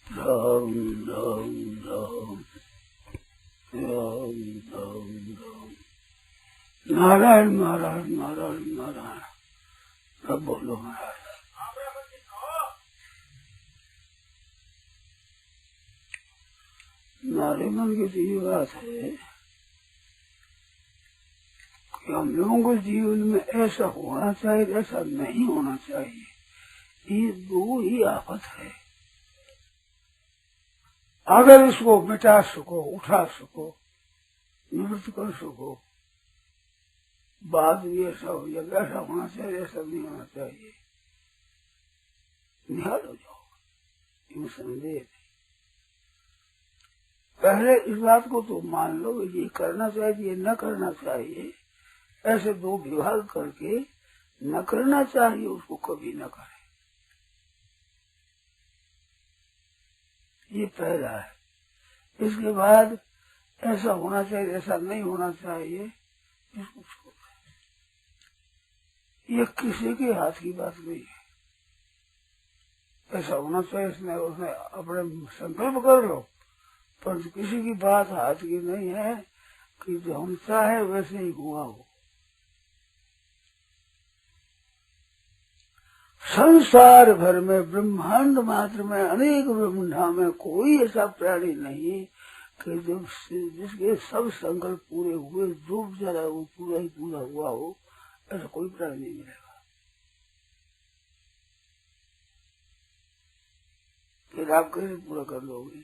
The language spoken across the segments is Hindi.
राम राम राम राम राम राम। नारायण नारायण नारायण नारायण। सब बोलो महाराज। नारीमन की तो ये बात है कि हम लोगों को जीवन में ऐसा होना चाहिए, ऐसा नहीं होना चाहिए। ये दो ही आफत है। अगर इसको मिटा सको, उठा सको, निवृत्त कर सको, बाद भी ऐसा हो जाए, ऐसा होना चाहिए, ऐसा नहीं होना चाहिए, निहाल हो जाओ, ये संदेह नहीं। पहले इस बात को तो मान लो, ये करना चाहिए, ये न करना चाहिए, ऐसे दो विभाग करके न करना चाहिए उसको कभी न करे। ये पहला है। इसके बाद ऐसा होना चाहिए, ऐसा नहीं होना चाहिए, इसको छोड़ दे। ये किसी के हाथ की बात नहीं है। ऐसा होना चाहिए, इसमें उसने अपने संकल्प कर लो, पर किसी की बात हाथ की नहीं है कि जो हम चाहे वैसे ही हुआ हो। संसार भर में, ब्रह्मांड मात्र में, अनेक ब्रह्मांड में कोई ऐसा प्राणी नहीं कि जब जिसके सब संकल्प पूरे हुए, जो बेचारा वो पूरा ही पूरा हुआ हो, ऐसा कोई प्राणी नहीं मिलेगा। फिर आप कैसे पूरा कर लोगे?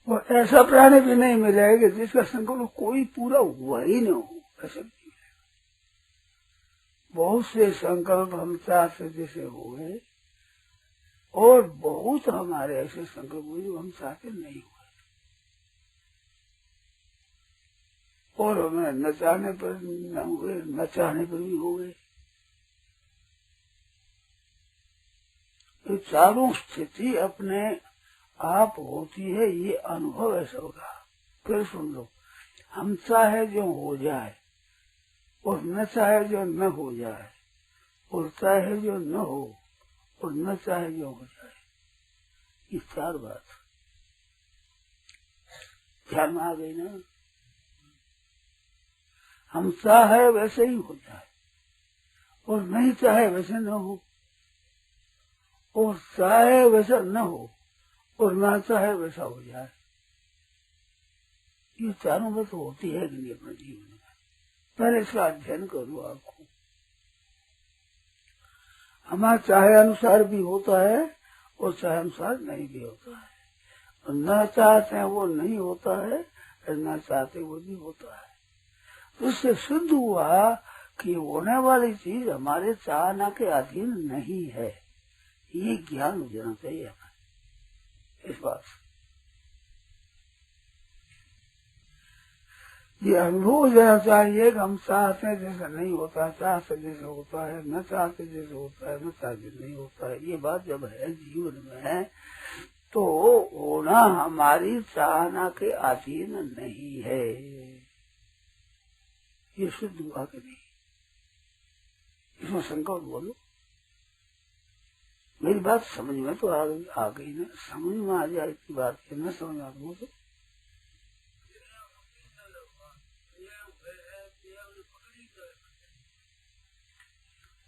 और ऐसा प्राणी भी नहीं मिलेगा जिसका संकल्प कोई पूरा हुआ ही न हो, ऐसा नहीं मिलेगा। बहुत से संकल्प हम चाहते जैसे हुए, और बहुत हमारे ऐसे संकल्प हुए जो हम चाहते नहीं हुए, और हमें न चाहने पर न हुए, न चाहने पर भी हो गए। ये चारों स्थिति अपने आप होती है, ये अनुभव ऐसा होगा। फिर सुन लो, हम चाहे जो हो जाए, और न चाहे जो न हो जाए, और चाहे जो न हो, और न चाहे जो हो जाए, ये चार बात ध्यान में आ गई ना। हम चाहे वैसे ही हो जाए, और नहीं चाहे वैसे न हो, और चाहे वैसा न हो, और ना चाहे वैसा हो जाए। ये चारों बात होती है कि नहीं अपने जीवन में? पहले इसका अध्ययन करो आपको। हमारा चाहे अनुसार भी होता है, और चाहे अनुसार नहीं भी होता है, और न चाहते हैं वो नहीं होता है, और न चाहते वो भी होता है। तो इससे सिद्ध हुआ कि होने वाली चीज हमारे चाहना के अधीन नहीं है। ये ज्ञान हो जाना चाहिए हमें इस बात से। ये अनुभव हो जाना चाहिए कि हम चाहते हैं जैसा नहीं होता, चाहते जैसे होता है, न चाहते जैसे होता है, न चाहते नहीं होता है। ये बात जब है जीवन में, तो होना हमारी चाहना के अधीन नहीं है। ये सिद्ध हुआ कि नहीं? इसमें संकल्प बोलो। मेरी बात समझ में तो आ गई ना? समझ में आ जाए की बात है, न समझ में बोलो।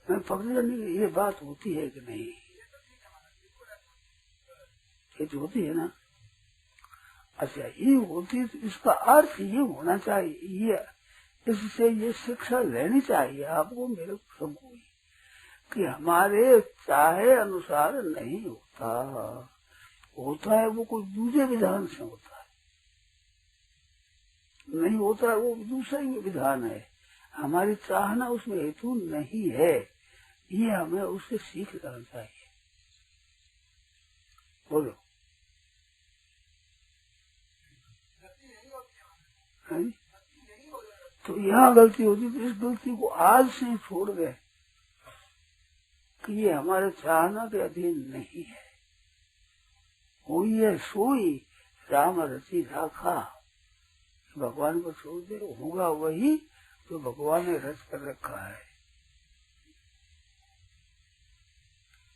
मैं पकड़ लेने की ये बात होती है कि नहीं? ये तो होती है ना। अच्छा, ये होती तो इसका अर्थ ये होना चाहिए, ये इससे ये शिक्षा लेनी चाहिए आपको, मेरे को, सबको, कि हमारे चाहे अनुसार नहीं होता। होता है वो कोई दूसरे विधान से होता है, नहीं होता है वो दूसरा ही विधान है। हमारी चाहना उसमें हेतु नहीं है। ये हमें उससे सीख लेना चाहिए। बोलो, है? तो यहाँ गलती होती, तो इस गलती को आज से छोड़ गए कि ये हमारे चाहना के अधीन नहीं है। हुई है सोई राम रची राखा, भगवान को छोड़ दे, होगा वही जो भगवान ने रच कर रखा है।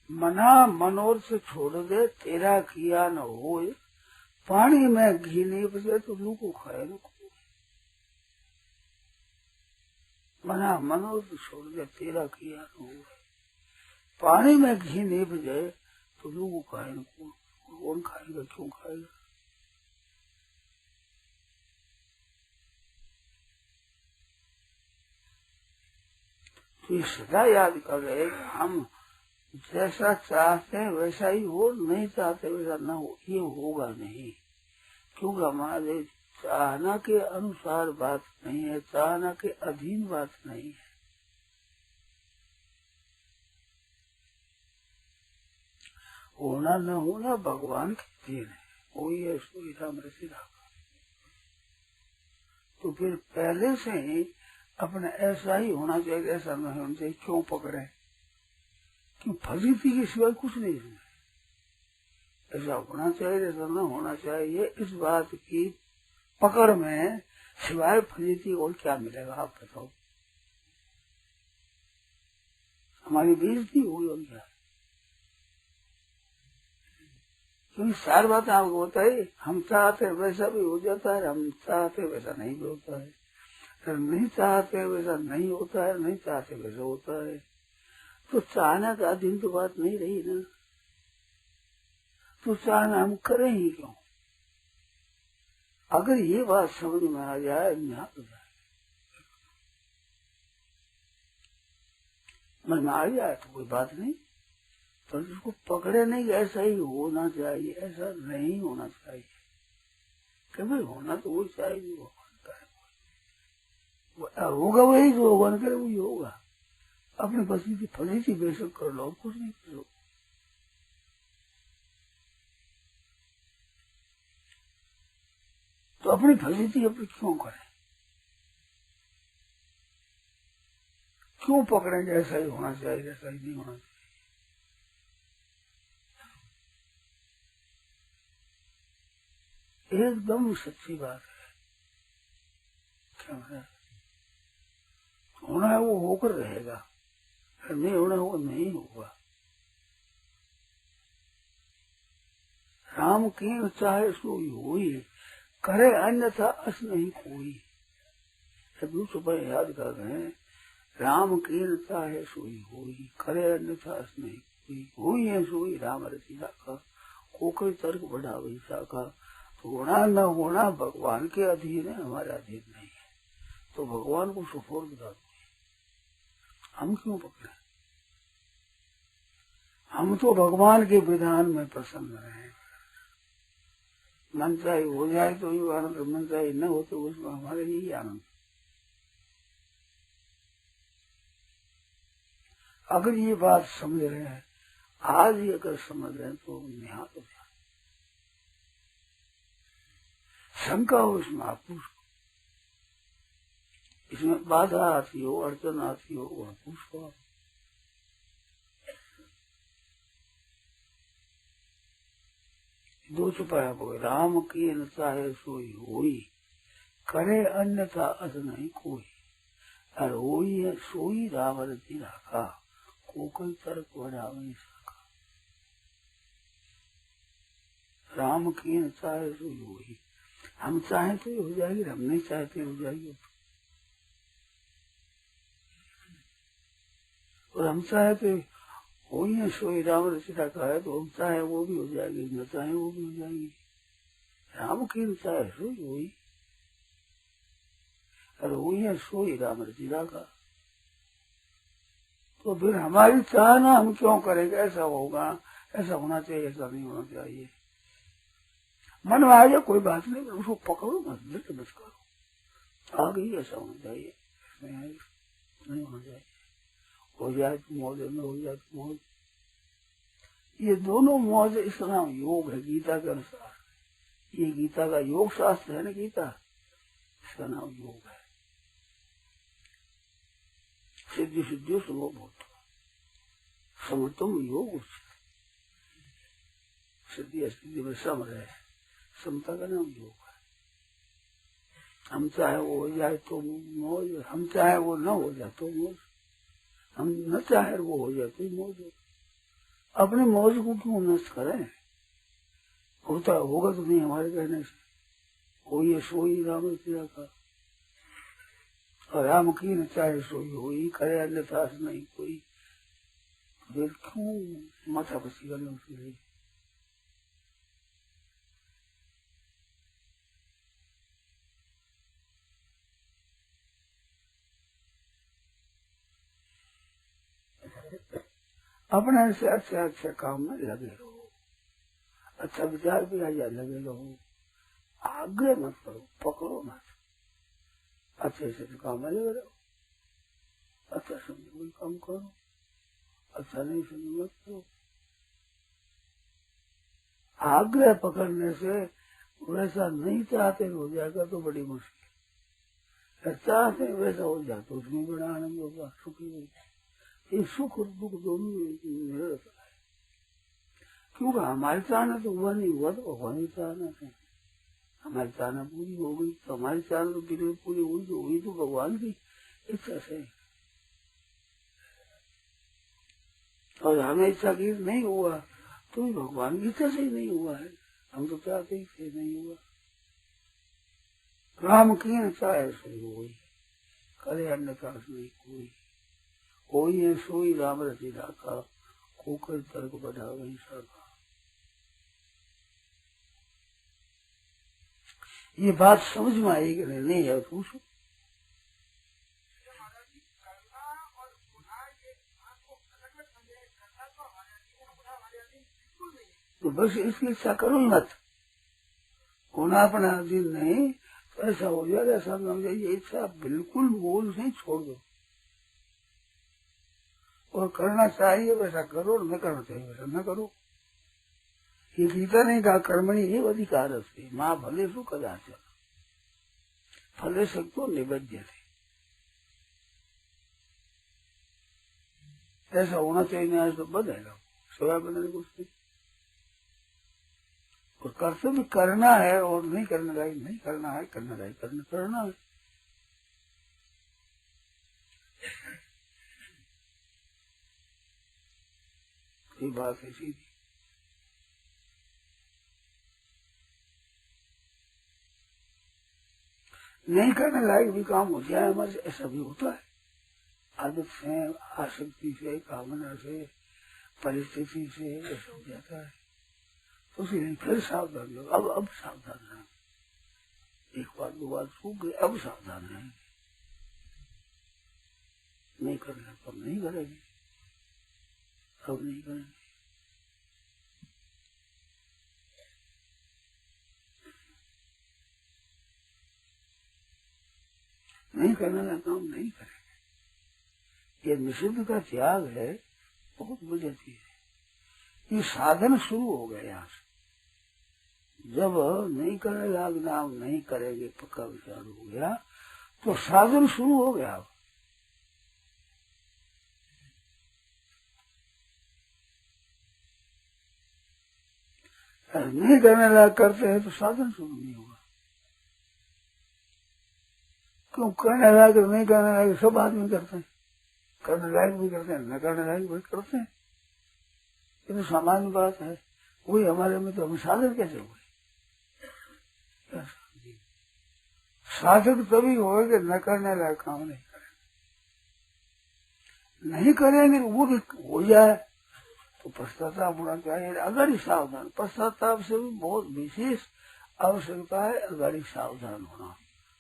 मना मनोर से छोड़ दे, तेरा किया न होए, पानी में घी नहीं बचे तो लू को खाए न। मना मनोर से छोड़ दे, तेरा किया न होए, पानी में घी नहीं बजे तो लू को खाए न। कौन खाएगा, क्यों खाएगा? तो ये सदा याद कर रहे, हम जैसा चाहते हैं वैसा ही हो, नहीं चाहते वैसा न हो, ये होगा नहीं। क्योंकि हमारे चाहना के अनुसार बात नहीं है, चाहना के अधीन बात नहीं है। होना न होना भगवान की देन है, वही है सोई राम रसी राम। तो फिर पहले से ही अपने ऐसा ही होना चाहिए, ऐसा नहीं होना चाहिए। क्यों पकड़े? क्यों फजीती के सिवाय कुछ नहीं है। ऐसा होना चाहिए, ऐसा न होना चाहिए, इस बात की पकड़ में सिवाय फजीती और क्या मिलेगा? आप बताओ। हमारी बेइज्जती हुई और क्या? क्योंकि सारी बात आपको बताइए, हम चाहते वैसा भी हो जाता है, हम चाहते वैसा नहीं भी होता है, अगर नहीं चाहते वैसा नहीं होता है, नहीं चाहते वैसा होता है। तो चाहना का अधीन तो बात नहीं रही ना। तो चाहना हम करें ही क्यों? अगर ये बात समझ में आ जाए, निहाल हो जाए, मन में आ जाए तो कोई बात नहीं, पर उसको पकड़े नहीं। ऐसा ही होना चाहिए, ऐसा नहीं होना चाहिए। कभी होना तो वो चाहिए, वो होगा वही जो भगवान करे वही होगा। अपनी बसी की फजीती बेशक कर लो, कुछ नहीं करो। तो अपनी फजीती अपनी क्यों करें? क्यों पकड़ें? ऐसा ही होना चाहिए, ऐसा ही नहीं होना चाहिए। एकदम सच्ची बात है। क्या है? होना है वो होकर रहेगा, नहीं होना वो नहीं होगा। राम की चाहे सोई होई, करे अन्यथा अस नहीं कोई। सुबह याद कर रहे हैं, राम की चाहे सोई होई, करे अन्यथा अस नहीं कोई। हुई है सोई राम रसी राखा, कोई तर्क बढ़ा वही शाखा। तो होना न होना भगवान के अधीन है, हमारे अधीन नहीं है। तो भगवान को सुपुर्द कर दो, हम क्यों पकड़े? हम तो भगवान के विधान में प्रसन्न रहे। मन चाहे हो जाए तो ये आनंद, मन चाहे न हो तो उसमें हमारे यही आनंद। अगर ये बात समझ रहे हैं, आज ही अगर समझ रहे हैं तो निहाल हो जाए। शंका हो इसमें आप पूछ, इसमें बाधा आती हो, अड़चन आती हो, वह पूछो। दो चुपाया हो, राम की न चाहे सोई होई, करे अन्यथा अस नहीं कोई। और होई है सोई राम रति राखा, कोई तर्क बढ़ा वही शाखा। राम की न चाहे सोई होई, हम चाहे तो हो जाएगी, हम नहीं चाहते हो जाएगी। और हम चाहे तो हो ही सोई राम रति राखा है, तो हम चाहे वो भी हो जाएगी, न चाहे वो भी हो जाएगी। राम की न चाहे सोई होई, और हुई है सोई राम रति राखा। तो फिर हमारी चाहना हम क्यों करेंगे? ऐसा होगा, ऐसा होना चाहिए, ऐसा नहीं होना चाहिए। मन में आ जाए कोई बात नहीं, उसको पकड़ो मत, बिल्कुल मत करो। आ गई ऐसा होना चाहिए, नहीं होना चाहिए। हो जाए तो मौज, न हो जाए तो मौज। ये दोनों मौज इसका नाम योग है गीता के अनुसार। ये गीता का योग शास्त्र है ना, गीता, इसका नाम योग है। सिद्धि सिद्धि सुलभ होता समर्थम योग, सिद्धि अस्थिति में सम रहे, समता का नाम योग है। हम चाहे वो हो जाए तो मौज, हम चाहे वो न हो जाए तो मौज, हम न चाहे वो हो जाए तो मौज हो। अपने मौज को क्यों नष्ट करें? होता होगा तो नहीं हमारे कहने से। कोई सोई राम रतिया का, और राम की न चाहे सोई होई, करे अन्यथा से नहीं कोई। फिर क्यों माथा पसी करने उसके लिए? अपने से अच्छे काम में लगे रहो, अच्छा विचार भी आ जाए लगे रहो, आगे मत करो, पकड़ो मत, अच्छे से काम में लगे रहो, अच्छा समझो कोई काम करो, अच्छा नहीं समझो मत करो। आग्रह पकड़ने से वैसा नहीं चाहते हो जाएगा तो बड़ी मुश्किल, चाहते वैसा हो जाए तो उसमें बड़ा आनंद होगा, सुखी होगा। ये सुख और दुख दोनों रहता है, क्योंकि हमारे चाहना तो हुआ नहीं, हुआ तो भगवान ही चाहना है। हमारी चाहना पूरी हो गई तो हमारी चाहना तो बिल्कुल पूरी हुई तो हुई तो भगवान की इच्छा से। और हमें इच्छा की नहीं हुआ तो भगवान की इच्छा से ही नहीं हुआ है, हम तो चाहते ही थे नहीं हुआ। राम की चाहे सही हुई, करे अन्यथा नहीं कोई। कोई है सोई राम रति राखा, कोकर तर्क बढ़ा वही शाखा। ये बात समझ में आई कि नहीं है? पूछो। तो बस इसकी इच्छा करो मत, होना अपना दिन नहीं तो ऐसा हो जाएगा, ऐसा समझ ये इच्छा बिल्कुल बोल से छोड़ दो, और करना चाहिए वैसा करो, और न करना चाहिए वैसा न करो। ये गीता नहीं कहा कर्मणि एव अधिकारस्ते मां फलेषु कदाचन फलेषु निबध्यते। ऐसा होना चाहिए, नहीं तो बनेगा सिवाय बनने कुछ नहीं। और कर्तव्य करना है और नहीं करने लायक नहीं करना है, करने लायक करना है। ये बात है सीधी। नहीं करने लायक भी काम हो जाए हमारे से, ऐसा भी होता है। आदत से, आसक्ति से, कामना से, परिस्थिति से ऐसा हो जाता है, तो इसलिए फिर सावधान लो। अब सावधान है, एक बार दो बार सूख गए, अब सावधान है। नहीं करना तो नहीं करेंगे, अब नहीं करेंगे। नहीं करने का काम नहीं करेंगे। ये निषिद्ध का त्याग है, बहुत बढ़िया चीज है। ये साधन शुरू हो गया यहाँ से, जब नहीं करने लाग नाम नहीं करेंगे पक्का विचार हो गया तो साधन शुरू हो गया। अब नहीं करने लायक करते हैं तो साधन शुरू नहीं होगा। क्यों? करने लायक और नहीं करने लायक सब आदमी करते हैं, करने लायक भी करते हैं, न करने लायक भी करते हैं। ये तो सामान्य बात है। वही हमारे में तो हम साधक कैसे हुए? साधक तभी होगा कि न करने लायक काम नहीं करेंगे। नहीं करेंगे वो भी हो जाए तो पश्चाताप होना चाहिए। अगर ही सावधान, पश्चाताप से भी बहुत विशेष आवश्यकता है, अगर ही सावधान होना।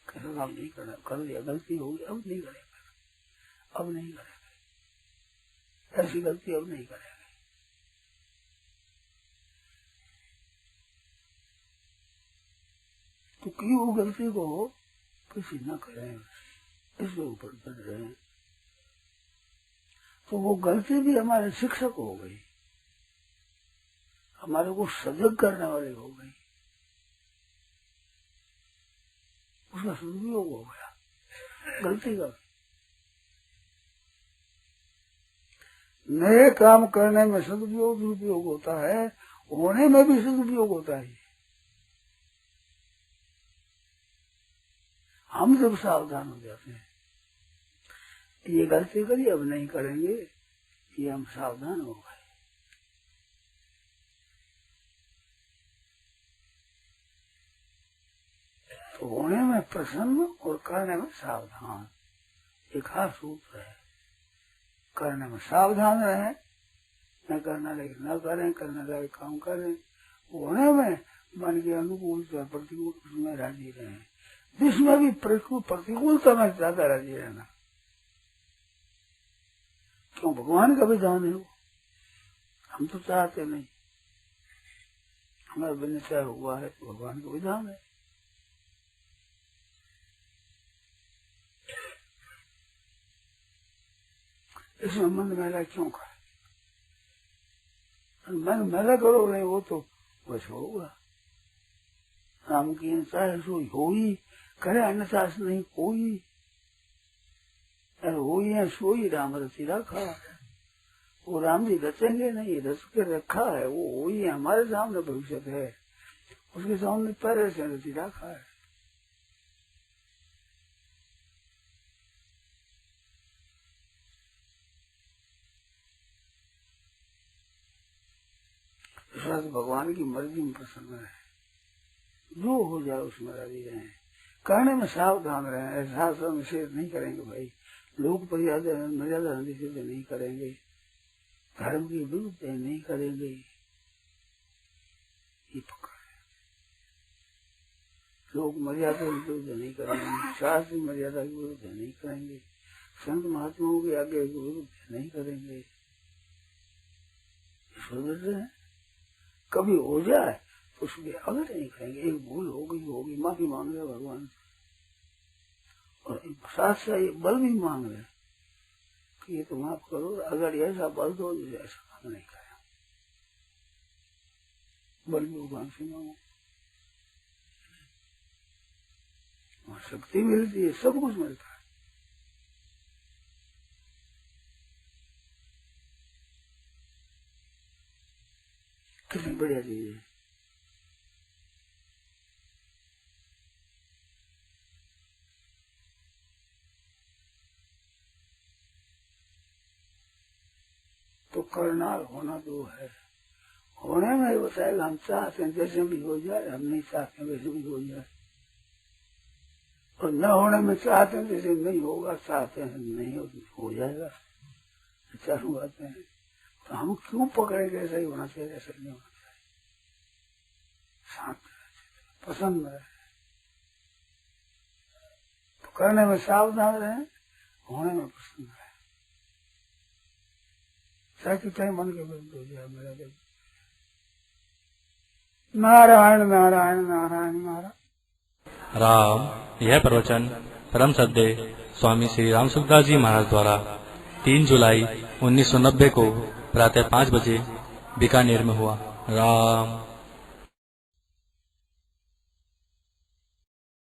कैसा काम नहीं करना, कर लिया गलती होगी, अब नहीं करेगा, अब नहीं करेगा, ऐसी गलती अब नहीं करेगा। तो की वो गलती को किसी न करें, इसके ऊपर बढ़ रहे हैं, तो वो गलती भी हमारे शिक्षक हो गई, हमारे को सजग करने वाली हो गई, उसका सदुपयोग हो गया गलती का। नए काम करने में सदुपयोग दुरुपयोग होता है, होने में भी सदुपयोग होता है। हम जब सावधान हो जाते हैं, ये गलती करी अब नहीं करेंगे, ये हम सावधान हो गए, प्रसन्न और करने में सावधान, एक खास सूत्र है। करने में सावधान रहे, न करना लगे न करें, करने लगे काम करें, होने में मन के अनुकूल प्रतिकूल उसमें राजी रहे, जिसमें भी प्रतिकूलता में ज्यादा राजी रहना। क्यों? भगवान का विधान है वो, हम तो चाहते नहीं, हमारा विनिश्चय हुआ है तो भगवान का विधान है। इसमें मन मैला क्यों करे? मन मैला करो नहीं, वो तो बस होगा। राम की हिंसा है सो हो ही, करे अन्यथा नहीं कोई, हो ही है सो ही राम रची रखा। वो राम जी रचेंगे नहीं, रच के रखा है, वो हो ही है, हमारे सामने भविष्य है, उसके सामने पहले से रची रखा है। भगवान की मर्जी में प्रसन्न है, जो हो जाए उसमें राजी रहे, करने में सावधान रहे, शास्त्र निषेध नहीं करेंगे भाई, लोक मर्यादा निषेध नहीं करेंगे, धर्म की विरुद्ध नहीं करेंगे, ये पकड़ है। लोक मर्यादा की विरुद्ध नहीं करेंगे, शास्त्र मर्यादा की विरुद्ध नहीं करेंगे, संत महात्माओं के आगे की विरुद्ध नहीं करेंगे, सुधर है। कभी हो जाए तो उसके आगे नहीं करेंगे, एक भूल होगी माफी मांग रहे भगवान से, और साथ से ये बल भी मांग रहे कि ये तो माफ करो, अगर ऐसा बल दो तो ऐसा काम नहीं करें, बल भी भगवान से मांगो, वहां शक्ति मिलती है, सब कुछ मिलता है। कितनी बढ़िया चीज है। तो करना होना तो है, होने में बताएगा हम चाहते हैं जैसे भी हो जाए, हम नहीं चाहते वैसे भी हो जाए, और न होने में चाहते हैं जैसे नहीं होगा, चाहते हैं नहीं हो जाएगा, चालू बातें हैं। तो हम क्यों पकड़ेंगे? ऐसा ही होना चाहिए, ऐसा नहीं होना चाहिए, शांत पसंद है। तो करने में सावधान रहे, होने में पसंद है, चाहे मन के विरुद्ध हो जाए मेरा दिल। नारायण नारायण नारायण नारायण। राम। यह प्रवचन परम श्रद्धेय स्वामी श्री राम सुखदास जी महाराज द्वारा 3 जुलाई 1990 को प्रातः 5 बजे बीकानेर में हुआ। राम।